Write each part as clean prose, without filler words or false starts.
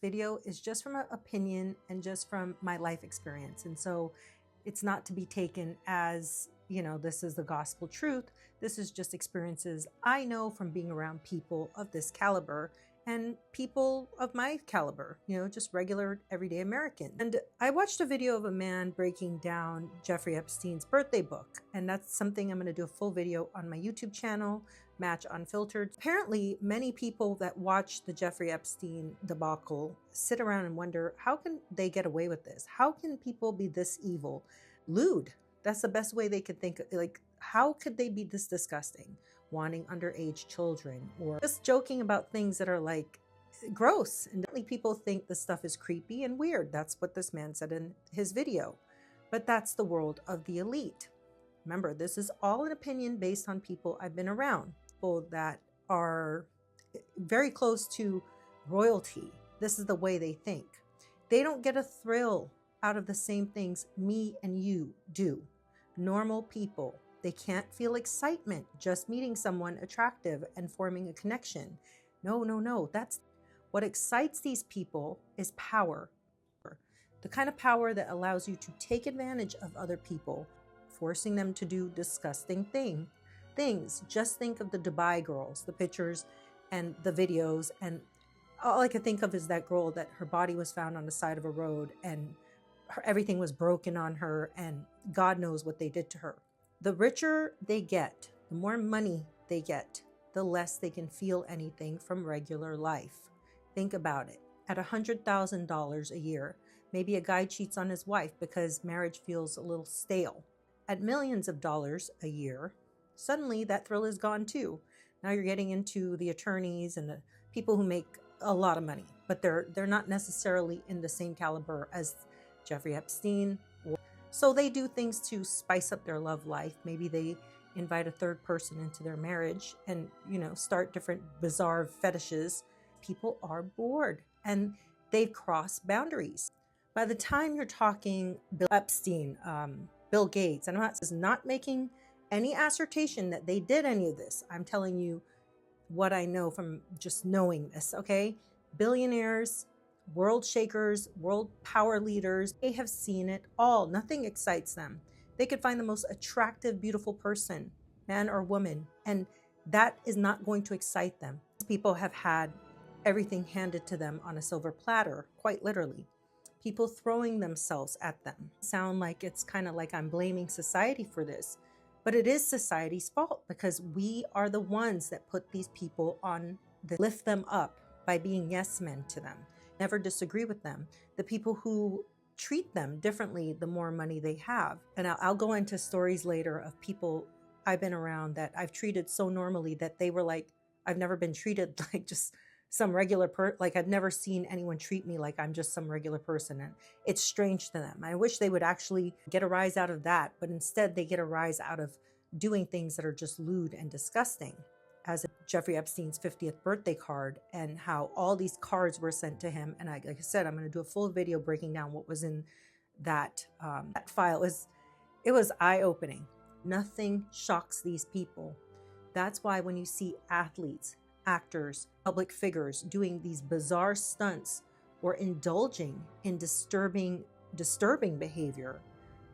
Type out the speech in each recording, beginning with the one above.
video is just from an opinion and just from my life experience. And so it's not to be taken as, this is the gospel truth. This is just experiences I know from being around people of this caliber and people of my caliber, just regular everyday Americans. And I watched a video of a man breaking down Jeffrey Epstein's birthday book. And that's something I'm going to do a full video on my YouTube channel, MatchUnfiltered. Apparently, many people that watch the Jeffrey Epstein debacle sit around and wonder, how can they get away with this? How can people be this evil? Lewd. That's the best way they could think. Like, how could they be this disgusting? Wanting underage children or just joking about things that are like gross. And definitely people think this stuff is creepy and weird. That's what this man said in his video. But that's the world of the elite. Remember, this is all an opinion based on people I've been around. People that are very close to royalty. This is the way they think. They don't get a thrill out of the same things me and you do. Normal people. They can't feel excitement just meeting someone attractive and forming a connection. No. That's what excites these people is power. The kind of power that allows you to take advantage of other people, forcing them to do disgusting things. Just think of the Dubai girls, the pictures and the videos. And all I could think of is that girl that her body was found on the side of a road and everything was broken on her and God knows what they did to her. The richer they get, the more money they get, the less they can feel anything from regular life. Think about it. At $100,000 a year, maybe a guy cheats on his wife because marriage feels a little stale. At millions of dollars a year, suddenly that thrill is gone too. Now you're getting into the attorneys and the people who make a lot of money, but they're not necessarily in the same caliber as Jeffrey Epstein. So they do things to spice up their love life. Maybe they invite a third person into their marriage and, start different bizarre fetishes. People are bored and they've crossed boundaries. By the time you're talking Bill Epstein, Bill Gates, and I'm not making any assertion that they did any of this. I'm telling you what I know from just knowing this, okay? Billionaires, world shakers, world power leaders, they have seen it all. Nothing excites them. They could find the most attractive, beautiful person, man or woman, and that is not going to excite them. People have had everything handed to them on a silver platter, quite literally. People throwing themselves at them. Sound like it's kind of like I'm blaming society for this, but it is society's fault because we are the ones that put these people on, lift them up by being yes men to them. Never disagree with them. The people who treat them differently, the more money they have. And I'll go into stories later of people I've been around that I've treated so normally that they were like, I've never been treated like just some regular like I've never seen anyone treat me like I'm just some regular person. And it's strange to them. I wish they would actually get a rise out of that, but instead they get a rise out of doing things that are just lewd and disgusting. As Jeffrey Epstein's 50th birthday card and how all these cards were sent to him. And like I said, I'm going to do a full video breaking down what was in that file. It was eye-opening. Nothing shocks these people. That's why when you see athletes, actors, public figures doing these bizarre stunts or indulging in disturbing behavior,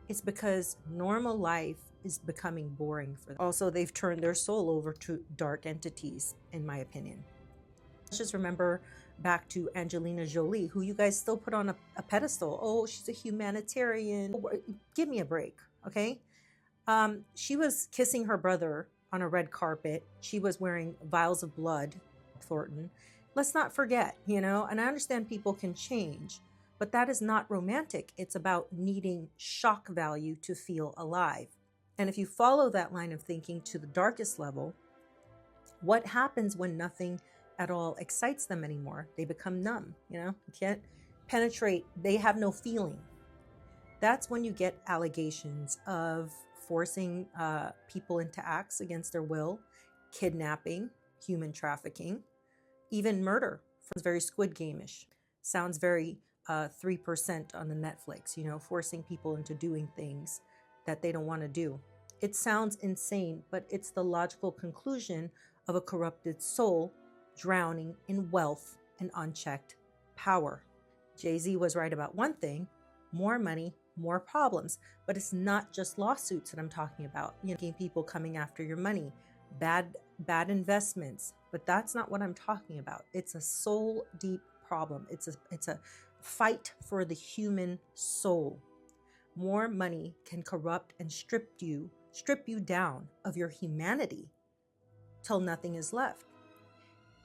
it's because normal life is becoming boring for them. Also, they've turned their soul over to dark entities, in my opinion. Let's just remember back to Angelina Jolie, who you guys still put on a pedestal. Oh, she's a humanitarian. Give me a break, okay? She was kissing her brother on a red carpet. She was wearing vials of blood, Thornton. Let's not forget, and I understand people can change, but that is not romantic. It's about needing shock value to feel alive. And if you follow that line of thinking to the darkest level, what happens when nothing at all excites them anymore? They become numb, you can't penetrate. They have no feeling. That's when you get allegations of forcing people into acts against their will, kidnapping, human trafficking, even murder. Sounds very Squid Game-ish. Sounds very 3% on the Netflix, forcing people into doing things that they don't want to do. It sounds insane, but it's the logical conclusion of a corrupted soul drowning in wealth and unchecked power. Jay-Z was right about one thing: more money, more problems. But it's not just lawsuits that I'm talking about. People coming after your money, bad investments. But that's not what I'm talking about. It's a soul deep problem. It's a fight for the human soul. More money can corrupt and strip you down of your humanity till nothing is left.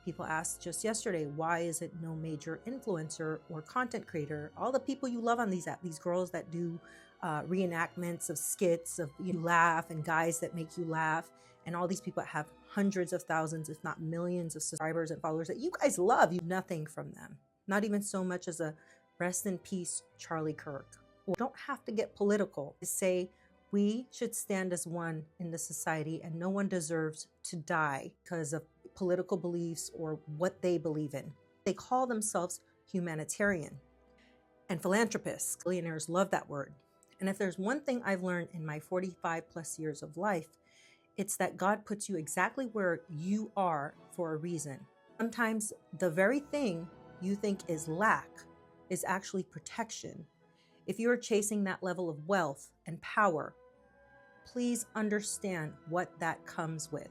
People asked just yesterday, why is it no major influencer or content creator? All the people you love on these apps, these girls that do reenactments of skits of you laugh, and guys that make you laugh, and all these people that have hundreds of thousands, if not millions of subscribers and followers that you guys love, you nothing from them. Not even so much as a rest in peace, Charlie Kirk. We don't have to get political to say we should stand as one in the society, and no one deserves to die because of political beliefs or what they believe in. They call themselves humanitarian and philanthropists. Billionaires love that word. And if there's one thing I've learned in my 45 plus years of life, it's that God puts you exactly where you are for a reason. Sometimes the very thing you think is lack is actually protection. If you are chasing that level of wealth and power, please understand what that comes with.